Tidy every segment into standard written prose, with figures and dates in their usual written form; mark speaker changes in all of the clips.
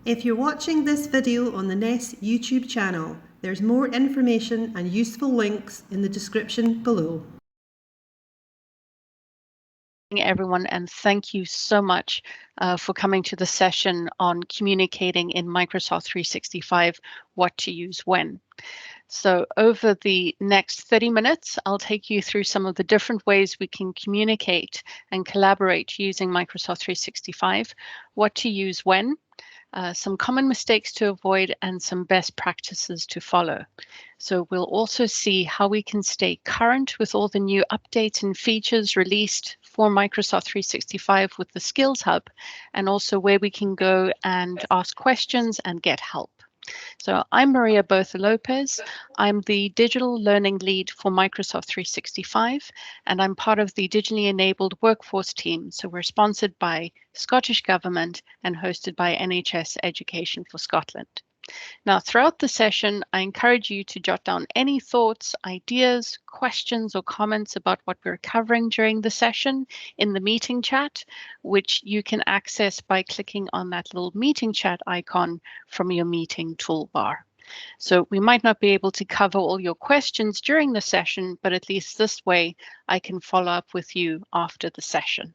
Speaker 1: If you're watching this video on the NES YouTube channel, there's more information and useful links in the description below.
Speaker 2: Everyone, and thank you so much for coming to the session on communicating in Microsoft 365, what to use when. So over the next 30 minutes, I'll take you through some of the different ways we can communicate and collaborate using Microsoft 365, what to use when, some common mistakes to avoid, and some best practices to follow. So we'll also see how we can stay current with all the new updates and features released for Microsoft 365 with the Skills Hub, and also where we can go and ask questions and get help. So I'm Maria Botha-Lopez. I'm the Digital Learning Lead for Microsoft 365, and I'm part of the Digitally Enabled Workforce team. So we're sponsored by Scottish Government and hosted by NHS Education for Scotland. Now, throughout the session, I encourage you to jot down any thoughts, ideas, questions, or comments about what we're covering during the session in the meeting chat, which you can access by clicking on that little meeting chat icon from your meeting toolbar. So we might not be able to cover all your questions during the session, but at least this way I can follow up with you after the session.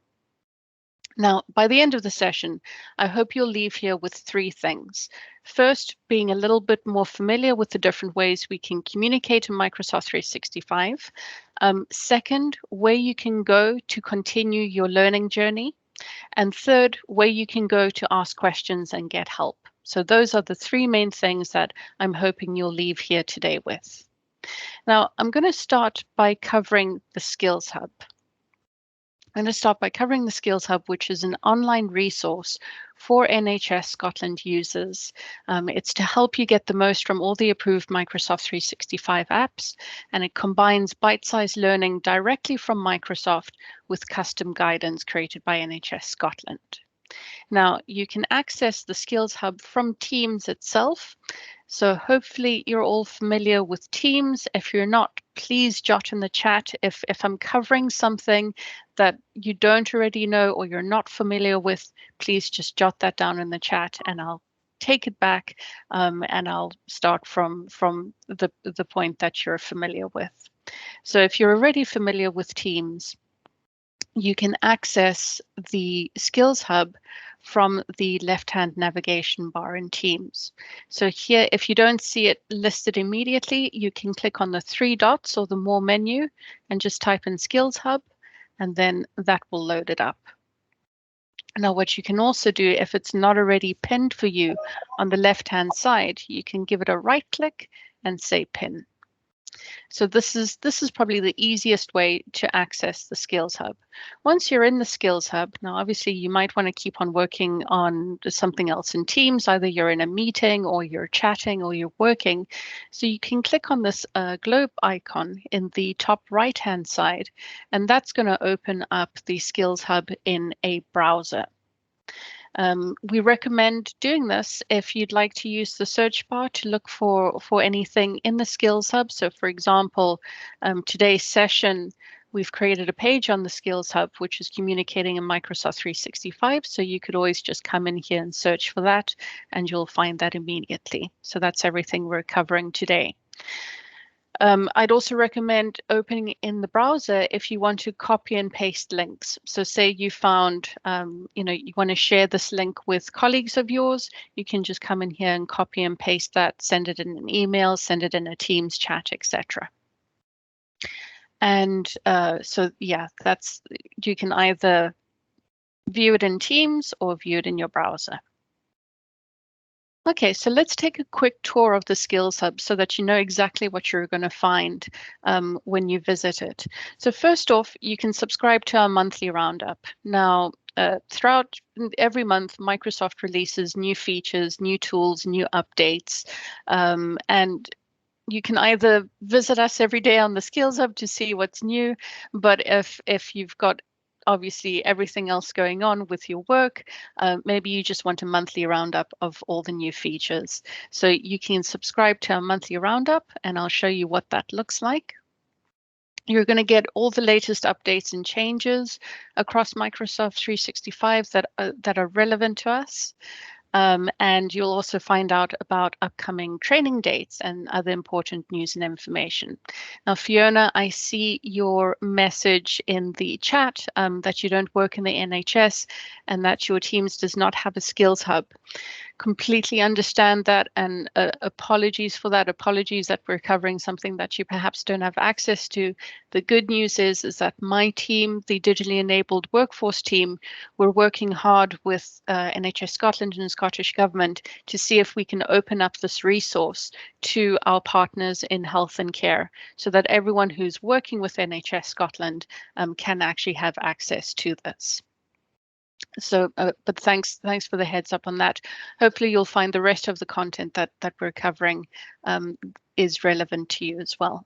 Speaker 2: Now, by the end of the session, I hope you'll leave here with three things. First, being a little bit more familiar with the different ways we can communicate in Microsoft 365. Second, where you can go to continue your learning journey. And third, where you can go to ask questions and get help. So those are the three main things that I'm hoping you'll leave here today with. Now, I'm going to start by covering the Skills Hub. I'm going to start by covering the Skills Hub, which is an online resource for NHS Scotland users. It's to help you get the most from all the approved Microsoft 365 apps, and it combines bite-sized learning directly from Microsoft with custom guidance created by NHS Scotland. Now, you can access the Skills Hub from Teams itself. So hopefully you're all familiar with Teams. If you're not, please jot in the chat if I'm covering something that you don't already know or you're not familiar with, please just jot that down in the chat and I'll take it back and I'll start from the point that you're familiar with. So if you're already familiar with Teams, you can access the Skills Hub from the left-hand navigation bar in Teams. So here, if you don't see it listed immediately, you can click on the three dots or the More menu and just type in Skills Hub, and then that will load it up. Now, what you can also do, if it's not already pinned for you on the left-hand side, you can give it a right click and say Pin. So this is probably the easiest way to access the Skills Hub. Once you're in the Skills Hub, now obviously you might want to keep on working on something else in Teams, either you're in a meeting or you're chatting or you're working. So you can click on this globe icon in the top right-hand side, and that's going to open up the Skills Hub in a browser. We recommend doing this if you'd like to use the search bar to look for anything in the Skills Hub. So for example, today's session, we've created a page on the Skills Hub, which is communicating in Microsoft 365. So you could always just come in here and search for that, and you'll find that immediately. So that's everything we're covering today. I'd also recommend opening in the browser if you want to copy and paste links. So say you found, you want to share this link with colleagues of yours, you can just come in here and copy and paste that, send it in an email, send it in a Teams chat, etc. And so, yeah, you can either view it in Teams or view it in your browser. Okay, so let's take a quick tour of the Skills Hub so that you know exactly what you're going to find when you visit it. So first off, you can subscribe to our monthly roundup. Now, throughout every month, Microsoft releases new features, new tools, new updates, and you can either visit us every day on the Skills Hub to see what's new, but if you've got obviously everything else going on with your work, maybe you just want a monthly roundup of all the new features. So you can subscribe to our monthly roundup, and I'll show you what that looks like. You're going to get all the latest updates and changes across Microsoft 365 that are relevant to us. And you'll also find out about upcoming training dates and other important news and information. Now, Fiona, I see your message in the chat that you don't work in the NHS and that your Teams does not have a skills hub. Completely understand that, and apologies for that. Apologies that we're covering something that you perhaps don't have access to. The good news is that my team, the digitally enabled workforce team, we're working hard with NHS Scotland and Scottish Government to see if we can open up this resource to our partners in health and care, so that everyone who's working with NHS Scotland can actually have access to this. So, but thanks for the heads up on that. Hopefully you'll find the rest of the content that we're covering is relevant to you as well.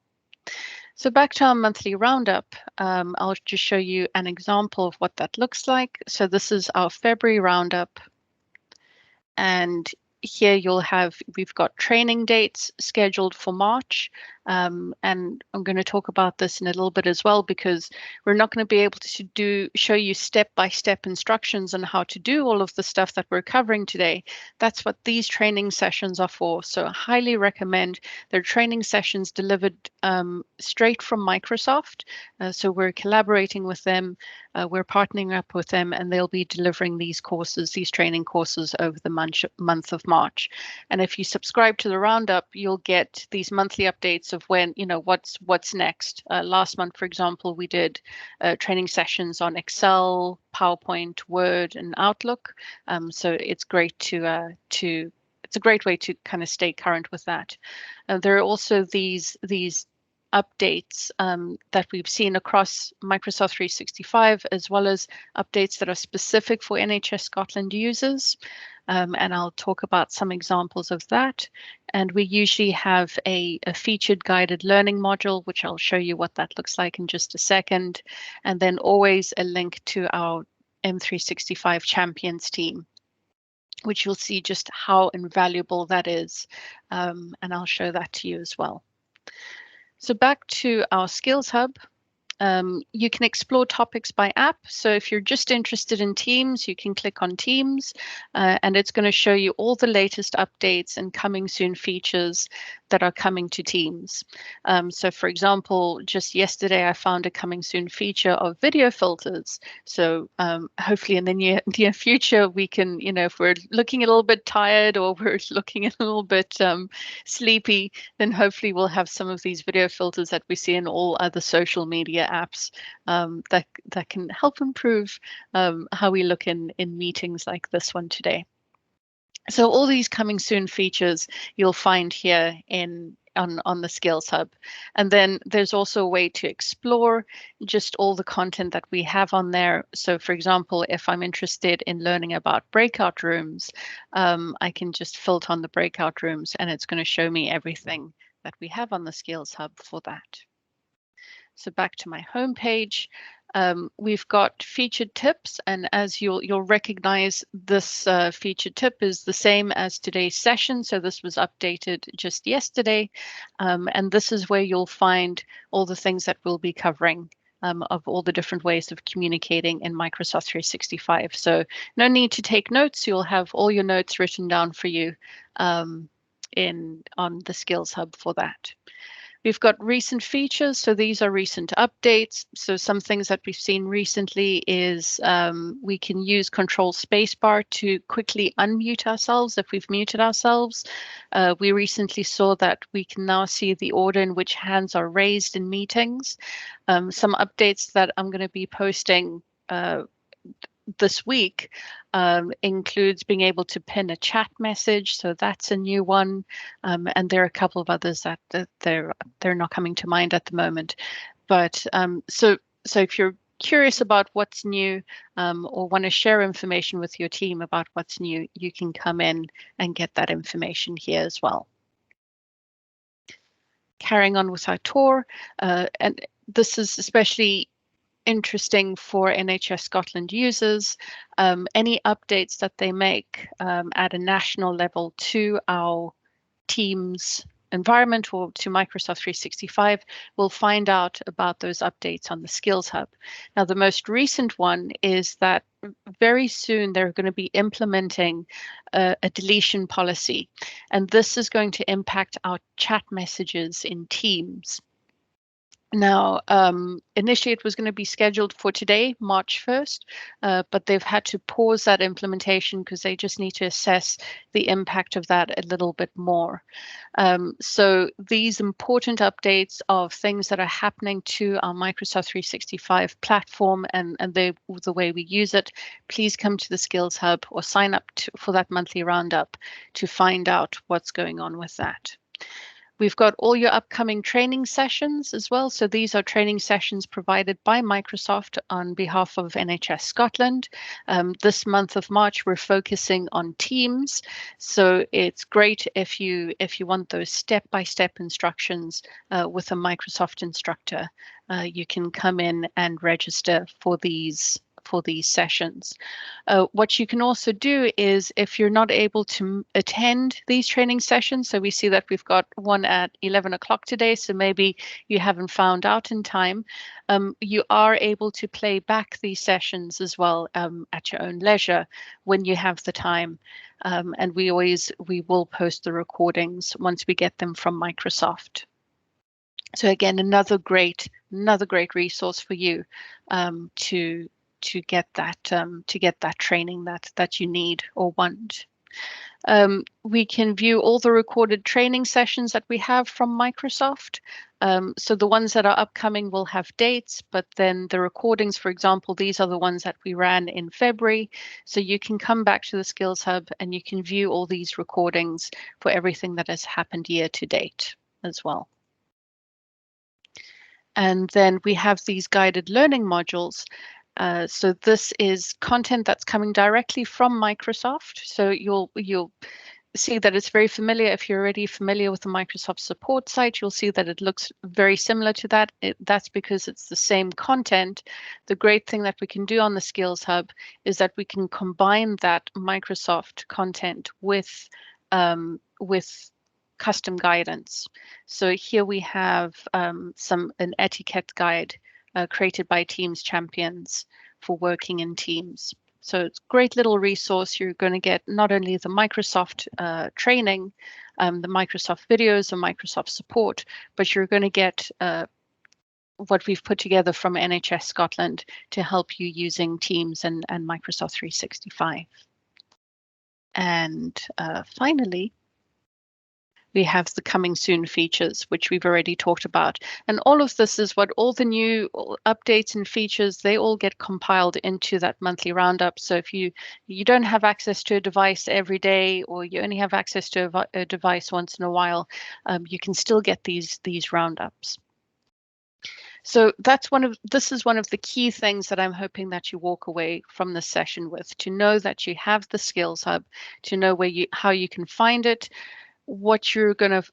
Speaker 2: So back to our monthly roundup, I'll just show you an example of what that looks like. So this is our February roundup. And here we've got training dates scheduled for March. And I'm going to talk about this in a little bit as well, because we're not going to be able to show you step-by-step instructions on how to do all of the stuff that we're covering today. That's what these training sessions are for. So I highly recommend they're training sessions delivered straight from Microsoft. So we're collaborating with them, we're partnering up with them, and they'll be delivering these courses, these training courses over the month of March. And if you subscribe to the roundup, you'll get these monthly updates of when, what's next. Last month, for example, we did training sessions on Excel, PowerPoint, Word, and Outlook. So it's great it's a great way to kind of stay current with that. There are also these updates that we've seen across Microsoft 365, as well as updates that are specific for NHS Scotland users. And I'll talk about some examples of that. And we usually have a featured guided learning module, which I'll show you what that looks like in just a second. And then always a link to our M365 Champions team, which you'll see just how invaluable that is. And I'll show that to you as well. So back to our Skills Hub. You can explore topics by app. So if you're just interested in Teams, you can click on Teams, and it's going to show you all the latest updates and coming soon features that are coming to Teams. So for example, just yesterday, I found a coming soon feature of video filters. So hopefully in the near future, we can, if we're looking a little bit tired or we're looking a little bit sleepy, then hopefully we'll have some of these video filters that we see in all other social media apps that can help improve how we look in meetings like this one today. So all these coming soon features you'll find here on the Skills Hub. And then there's also a way to explore just all the content that we have on there. So for example, if I'm interested in learning about breakout rooms, I can just filter on the breakout rooms and it's going to show me everything that we have on the Skills Hub for that. So back to my homepage, we've got featured tips, and as you'll recognize, this featured tip is the same as today's session. So this was updated just yesterday, and this is where you'll find all the things that we'll be covering of all the different ways of communicating in Microsoft 365. So no need to take notes. You'll have all your notes written down for you on the Skills Hub for that. We've got recent features, so these are recent updates. So some things that we've seen recently is we can use Control Spacebar to quickly unmute ourselves if we've muted ourselves. We recently saw that we can now see the order in which hands are raised in meetings. Some updates that I'm going to be posting this week includes being able to pin a chat message, so that's a new one, and there are a couple of others that they're not coming to mind at the moment. But so if you're curious about what's new or want to share information with your team about what's new, you can come in and get that information here as well. Carrying on with our tour, and this is especially interesting for NHS Scotland users. Any updates that they make at a national level to our Teams environment or to Microsoft 365 will find out about those updates on the Skills Hub. Now, the most recent one is that very soon they're going to be implementing a deletion policy, and this is going to impact our chat messages in Teams. Now, initially it was going to be scheduled for today, March 1st, but they've had to pause that implementation because they just need to assess the impact of that a little bit more. So these important updates of things that are happening to our Microsoft 365 platform and the way we use it, please come to the Skills Hub or sign up for that monthly roundup to find out what's going on with that. We've got all your upcoming training sessions as well. So these are training sessions provided by Microsoft on behalf of NHS Scotland. This month of March, we're focusing on Teams. So it's great if you want those step-by-step instructions with a Microsoft instructor. You can come in and register for these sessions. What you can also do is, if you're not able to attend these training sessions, so we see that we've got one at 11 o'clock today, so maybe you haven't found out in time, you are able to play back these sessions as well at your own leisure when you have the time. And we will post the recordings once we get them from Microsoft. So again, another great resource for you to get that training that you need or want. We can view all the recorded training sessions that we have from Microsoft. So the ones that are upcoming will have dates, but then the recordings, for example, these are the ones that we ran in February. So you can come back to the Skills Hub and you can view all these recordings for everything that has happened year to date as well. And then we have these guided learning modules. So this is content that's coming directly from Microsoft. So you'll see that it's very familiar. If you're already familiar with the Microsoft support site, you'll see that it looks very similar to that. That's because it's the same content. The great thing that we can do on the Skills Hub is that we can combine that Microsoft content with custom guidance. So here we have an etiquette guide created by Teams champions for working in teams. So it's a great little resource. You're going to get not only the Microsoft training, the Microsoft videos, and Microsoft support, but you're going to get what we've put together from NHS Scotland to help you using Teams and Microsoft 365. And finally, we have the coming soon features, which we've already talked about. And all of this is what all the new updates and features, they all get compiled into that monthly roundup. So if you don't have access to a device every day, or you only have access to a device once in a while, you can still get these roundups. So this is one of the key things that I'm hoping that you walk away from this session with, to know that you have the Skills Hub, to know how you can find it, what you're going to,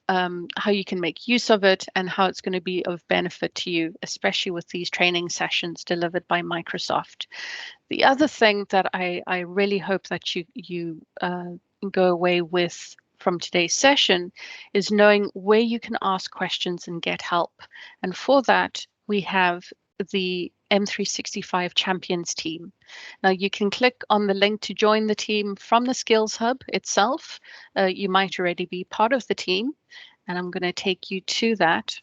Speaker 2: how you can make use of it, and how it's going to be of benefit to you, especially with these training sessions delivered by Microsoft. The other thing that I really hope that you go away with from today's session is knowing where you can ask questions and get help. And for that, we have the M365 Champions team. Now you can click on the link to join the team from the Skills Hub itself. You might already be part of the team, and I'm going to take you to that.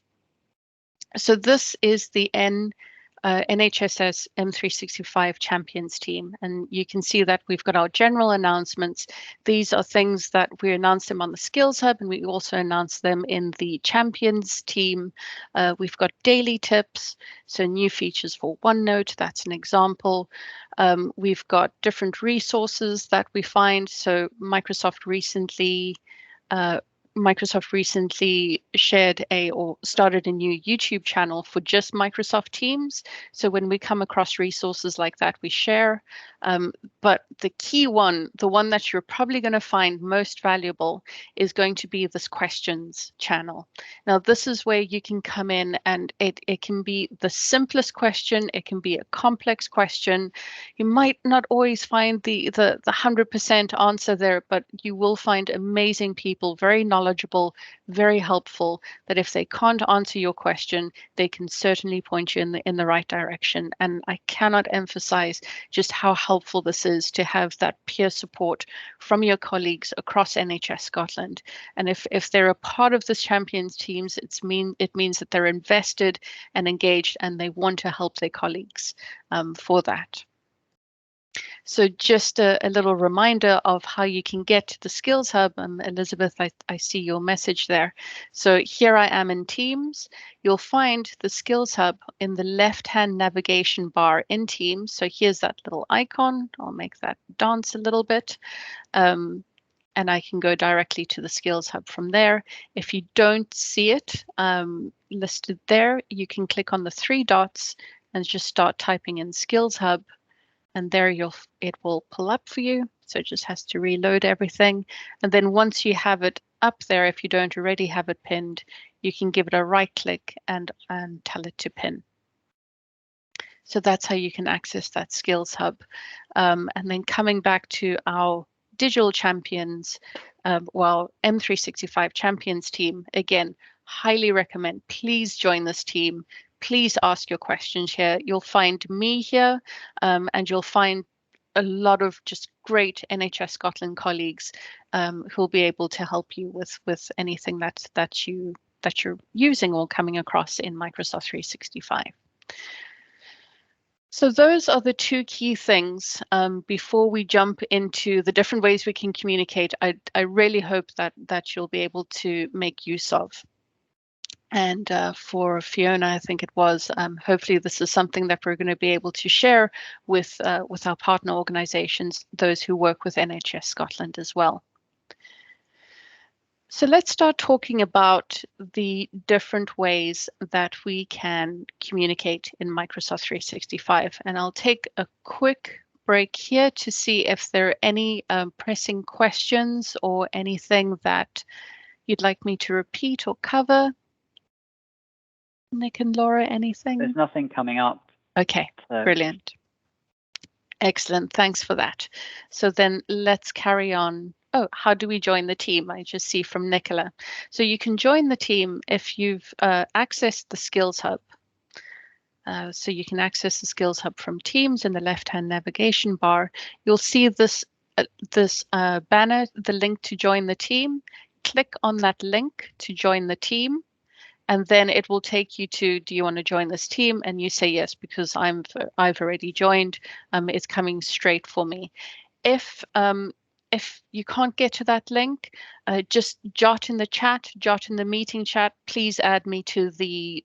Speaker 2: So this is the NHS M365 Champions team, and you can see that we've got our general announcements. These are things that we announce them on the Skills Hub, and we also announce them in the Champions team. We've got daily tips, so new features for OneNote, that's an example. We've got different resources that we find. So Microsoft recently shared or started a new YouTube channel for just Microsoft Teams. So when we come across resources like that, we share. But the key one, the one that you're probably going to find most valuable, is going to be this questions channel. Now, this is where you can come in, and it can be the simplest question. It can be a complex question. You might not always find the 100% answer there, but you will find amazing people, very knowledgeable knowledgeable, very helpful, that if they can't answer your question, they can certainly point you in the right direction. And I cannot emphasize just how helpful this is to have that peer support from your colleagues across NHS Scotland. And if they're a part of this champions teams, it means that they're invested and engaged, and they want to help their colleagues for that. So just a little reminder of how you can get to the Skills Hub. Elizabeth, I see your message there. So here I am in Teams. You'll find the Skills Hub in the left-hand navigation bar in Teams. So here's that little icon. I'll make that dance a little bit. And I can go directly to the Skills Hub from there. If you don't see it listed there, you can click on the 3 dots and just start typing in Skills Hub. And there it will pull up for you. So it just has to reload everything. And then once you have it up there, if you don't already have it pinned, you can give it a right click and tell it to pin. So that's how you can access that Skills Hub. And then coming back to our digital champions, M365 champions team, again, highly recommend, please join this team. Please ask your questions here. You'll find me here, and you'll find a lot of just great NHS Scotland colleagues who'll be able to help you with anything that you're using or coming across in Microsoft 365. So those are the 2 key things. Before we jump into the different ways we can communicate, I really hope that you'll be able to make use of. And for Fiona, I think it was, hopefully this is something that we're going to be able to share with our partner organizations, those who work with NHS Scotland as well. So let's start talking about the different ways that we can communicate in Microsoft 365. And I'll take a quick break here to see if there are any pressing questions or anything that you'd like me to repeat or cover. Nick and Laura, anything?
Speaker 3: There's nothing coming up.
Speaker 2: Okay,
Speaker 3: So.
Speaker 2: Brilliant. Excellent, thanks for that. So then let's carry on. Oh, how do we join the team? I just see from Nicola. So you can join the team if you've accessed the Skills Hub. So you can access the Skills Hub from Teams in the left-hand navigation bar. You'll see this banner, the link to join the team. Click on that link to join the team. And then it will take you to, do you want to join this team? And you say yes, because I've already joined. It's coming straight for me. If you can't get to that link, just jot in the meeting chat, please add me to the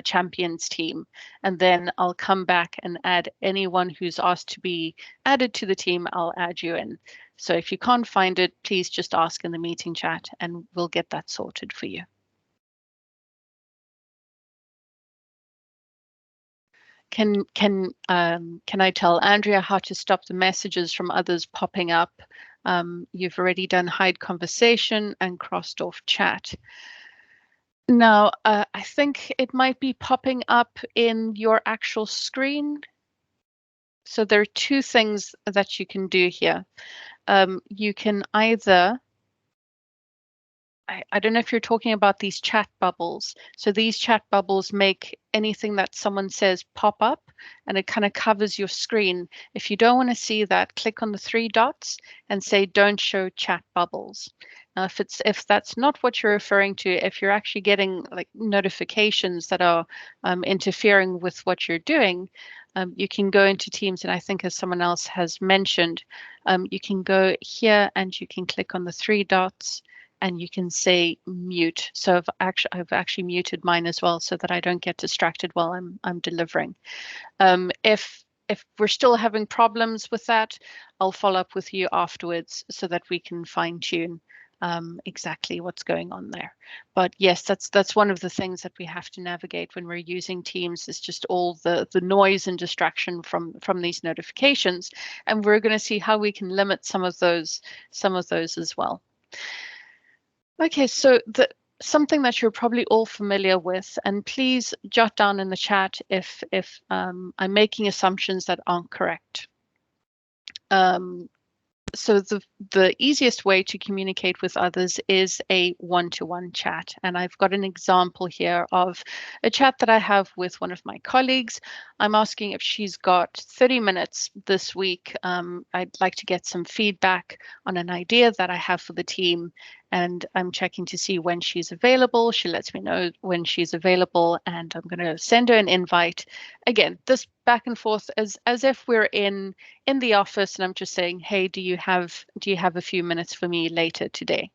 Speaker 2: champions team. And then I'll come back and add anyone who's asked to be added to the team, I'll add you in. So if you can't find it, please just ask in the meeting chat and we'll get that sorted for you. Can I tell Andrea how to stop the messages from others popping up? You've already done hide conversation and crossed off chat. Now, I think it might be popping up in your actual screen. So there are 2 things that you can do here. You can either, I don't know if you're talking about these chat bubbles. So these chat bubbles make anything that someone says pop up and it kind of covers your screen. If you don't want to see that, click on the 3 dots and say don't show chat bubbles. Now, if that's not what you're referring to, if you're actually getting like notifications that are interfering with what you're doing, you can go into Teams, and I think as someone else has mentioned, you can go here and you can click on the 3 dots and you can say mute. So I've actually muted mine as well so that I don't get distracted while I'm delivering. If we're still having problems with that, I'll follow up with you afterwards so that we can fine tune exactly what's going on there. But yes, that's one of the things that we have to navigate when we're using Teams, is just all the noise and distraction from these notifications. And we're going to see how we can limit some of those as well. Okay, so something that you're probably all familiar with, and please jot down in the chat if I'm making assumptions that aren't correct. So the easiest way to communicate with others is a one-to-one chat. And I've got an example here of a chat that I have with one of my colleagues. I'm asking if she's got 30 minutes this week. I'd like to get some feedback on an idea that I have for the team. And I'm checking to see when she's available. She lets me know when she's available, and I'm going to send her an invite. Again, this back and forth as if we're in the office, and I'm just saying, hey, do you have a few minutes for me later today?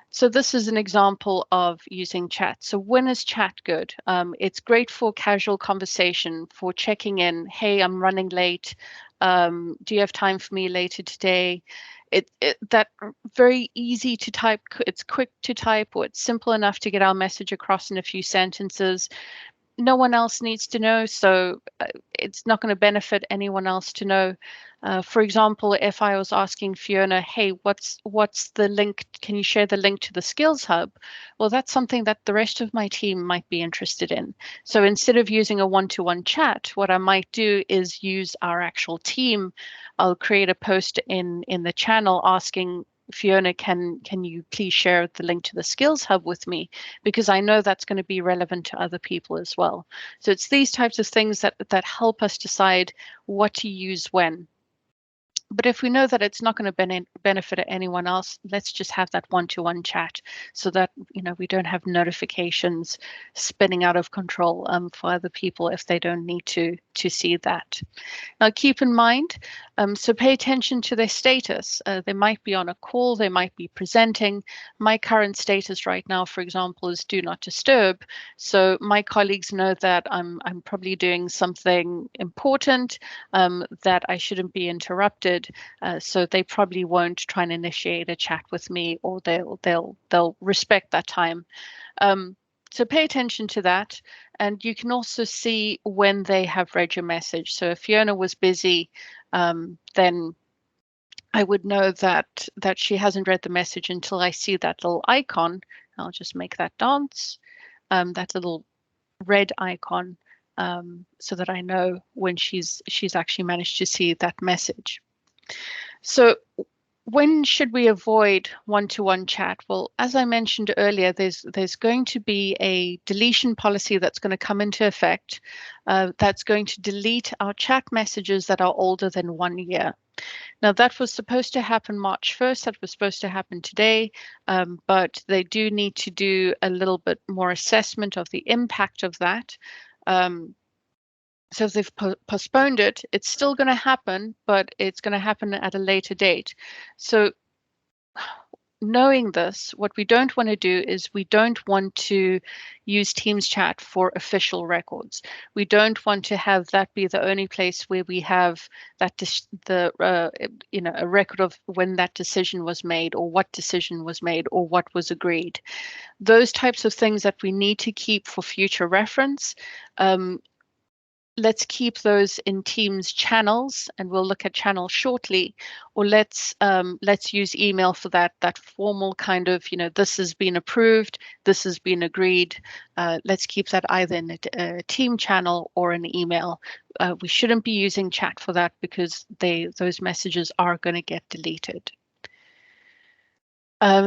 Speaker 2: So this is an example of using chat. So when is chat good? It's great for casual conversation, for checking in. Hey, I'm running late. Do you have time for me later today? That very easy to type. It's quick to type, or it's simple enough to get our message across in a few sentences. No one else needs to know, so it's not going to benefit anyone else to know. For example, if I was asking Fiona, hey, what's the link? Can you share the link to the Skills Hub? Well, that's something that the rest of my team might be interested in. So instead of using a one-to-one chat, what I might do is use our actual team. I'll create a post in the channel asking Fiona, can you please share the link to the Skills Hub with me? Because I know that's going to be relevant to other people as well. So it's these types of things that help us decide what to use when. But if we know that it's not going to benefit anyone else, let's just have that one-to-one chat so that we don't have notifications spinning out of control for other people if they don't need to see that. Now, keep in mind, so pay attention to their status. They might be on a call, they might be presenting. My current status right now, for example, is do not disturb. So my colleagues know that I'm probably doing something important, that I shouldn't be interrupted. So they probably won't try and initiate a chat with me, or they'll respect that time. So pay attention to that. And you can also see when they have read your message. So if Fiona was busy, then I would know that she hasn't read the message until I see that little icon. I'll just make that dance, that little red icon, so that I know when she's actually managed to see that message. So when should we avoid one-to-one chat? Well, as I mentioned earlier, there's going to be a deletion policy that's going to come into effect, that's going to delete our chat messages that are older than 1 year. Now, that was supposed to happen March 1st. That was supposed to happen today, but they do need to do a little bit more assessment of the impact of that. So if they've postponed it, it's still going to happen, but it's going to happen at a later date. So knowing this, what we don't want to do is we don't want to use Teams chat for official records. We don't want to have that be the only place where we have that a record of when that decision was made, or what decision was made, or what was agreed. Those types of things that we need to keep for future reference. Let's keep those in Teams channels, and we'll look at channels shortly. Or let's use email for that formal kind of, this has been approved, this has been agreed. Let's keep that either in a team channel or an email. We shouldn't be using chat for that, because those messages are going to get deleted.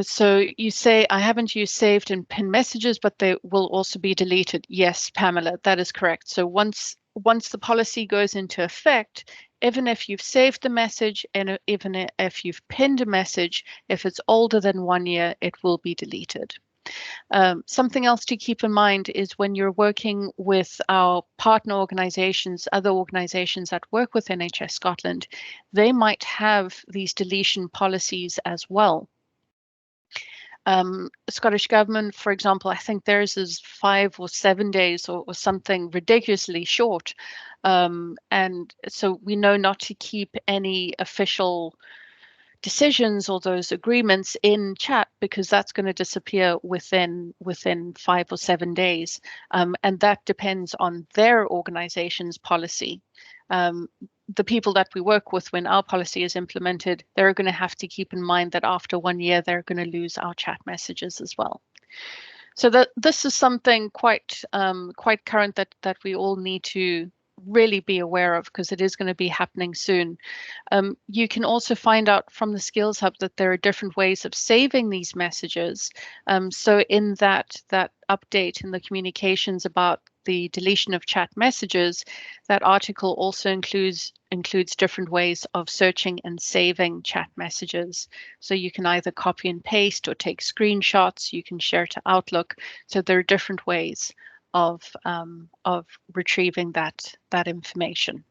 Speaker 2: So you say, I haven't used saved and pinned messages, but they will also be deleted. Yes, Pamela, that is correct. So once the policy goes into effect, even if you've saved the message and even if you've pinned a message, if it's older than 1 year, it will be deleted. Something else to keep in mind is when you're working with our partner organizations, other organizations that work with NHS Scotland, they might have these deletion policies as well. Scottish Government, for example, I think theirs is 5 or 7 days or something ridiculously short. And so we know not to keep any official decisions or those agreements in chat, because that's going to disappear within 5 or 7 days. And that depends on their organization's policy. The people that we work with, when our policy is implemented, they're going to have to keep in mind that after 1 year, they're going to lose our chat messages as well. So this is something quite current that we all need to really be aware of, because it is going to be happening soon. You can also find out from the Skills Hub that there are different ways of saving these messages. So in that update in the communications about the deletion of chat messages, that article also includes different ways of searching and saving chat messages. So you can either copy and paste or take screenshots. You can share to Outlook. So there are different ways of retrieving that information.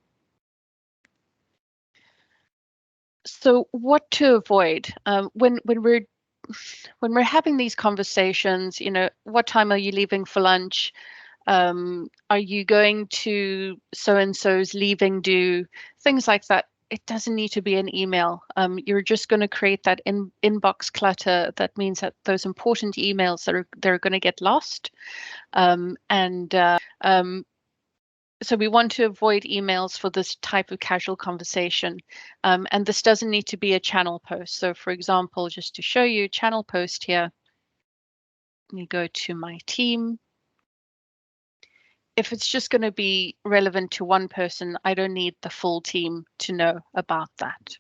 Speaker 2: So what to avoid when we're having these conversations? What time are you leaving for lunch? Are you going to so-and-so's leaving do? Things like that. It doesn't need to be an email. You're just going to create that inbox clutter. That means that those important emails they're going to get lost. So we want to avoid emails for this type of casual conversation. And this doesn't need to be a channel post. So for example, just to show you channel post here, let me go to my team. If it's just going to be relevant to one person, I don't need the full team to know about that.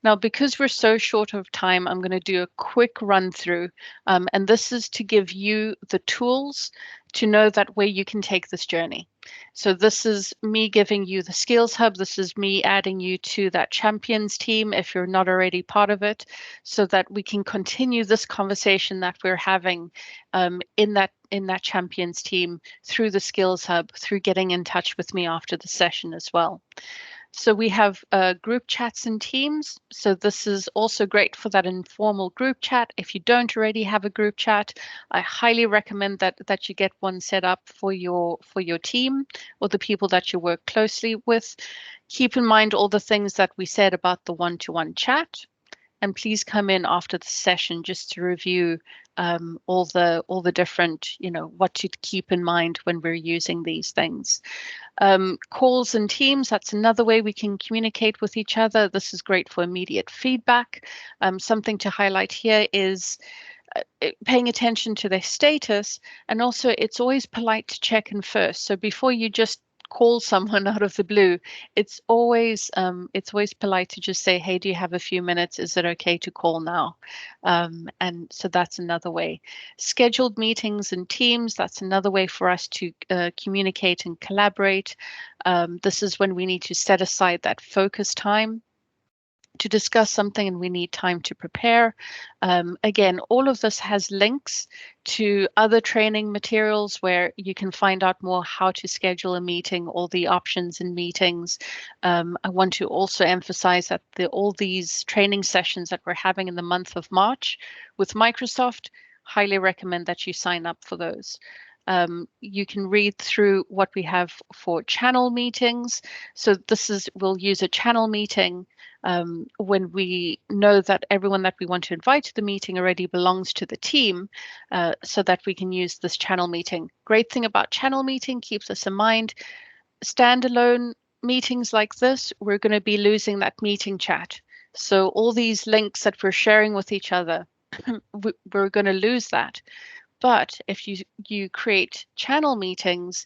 Speaker 2: Now, because we're so short of time, I'm going to do a quick run through, and this is to give you the tools to know that where you can take this journey. So this is me giving you the Skills Hub. This is me adding you to that champions team if you're not already part of it, so that we can continue this conversation that we're having in that champions team through the Skills Hub, through getting in touch with me after the session as well. So we have group chats and teams. So this is also great for that informal group chat. If you don't already have a group chat, I highly recommend that you get one set up for your team or the people that you work closely with. Keep in mind all the things that we said about the one-to-one chat. And please come in after the session just to review all the different, what to keep in mind when we're using these things. Calls and teams, that's another way we can communicate with each other. This is great for immediate feedback. Something to highlight here is paying attention to their status, and also it's always polite to check in first. So before you just call someone out of the blue, it's always polite to just say, hey, do you have a few minutes? Is it okay to call now? And so that's another way. Scheduled meetings and teams, that's another way for us to communicate and collaborate. This is when we need to set aside that focus time to discuss something and we need time to prepare. Again, all of this has links to other training materials where you can find out more how to schedule a meeting, all the options in meetings. I want to also emphasize that all these training sessions that we're having in the month of March with Microsoft, highly recommend that you sign up for those. You can read through what we have for channel meetings. So we'll use a channel meeting when we know that everyone that we want to invite to the meeting already belongs to the team, so that we can use this channel meeting. Great thing about channel meeting, keep this in mind. Standalone meetings like this, we're going to be losing that meeting chat. So all these links that we're sharing with each other, we're going to lose that. But if you create channel meetings,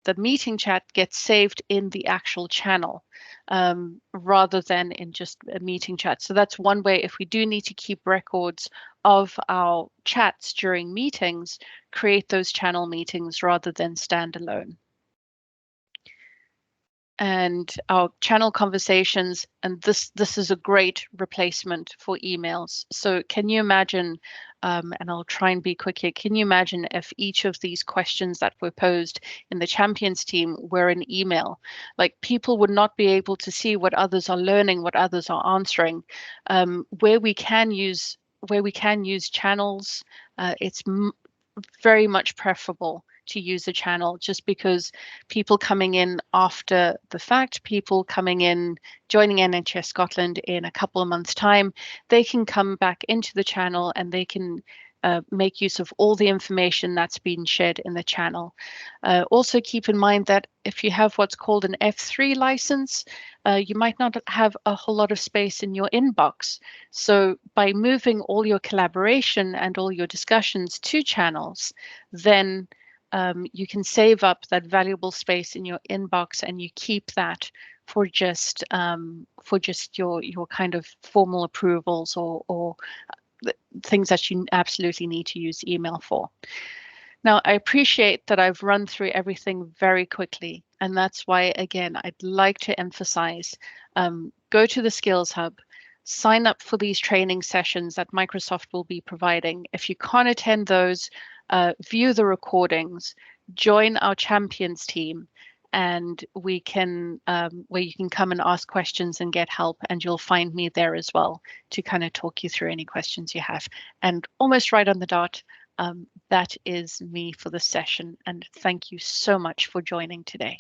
Speaker 2: the meeting chat gets saved in the actual channel rather than in just a meeting chat. So that's one way. If we do need to keep records of our chats during meetings, create those channel meetings rather than standalone. And our channel conversations, and this is a great replacement for emails. So can you imagine, and I'll try and be quick here, can you imagine if each of these questions that were posed in the champions team were an email? Like, people would not be able to see what others are learning, what others are answering. Where we can use channels, it's very much preferable to use a channel, just because people coming in after the fact, people coming in, joining NHS Scotland in a couple of months' time, they can come back into the channel and they can make use of all the information that's been shared in the channel. Also keep in mind that if you have what's called an F3 license, you might not have a whole lot of space in your inbox. So by moving all your collaboration and all your discussions to channels, then you can save up that valuable space in your inbox, and you keep that for just your kind of formal approvals or things that you absolutely need to use email for. Now, I appreciate that I've run through everything very quickly, and that's why, again, I'd like to emphasize, go to the Skills Hub, sign up for these training sessions that Microsoft will be providing. If you can't attend those, view the recordings, join our champions team, and we can where you can come and ask questions and get help, and you'll find me there as well to kind of talk you through any questions you have. And almost right on the dot, that is me for the session, and thank you so much for joining today.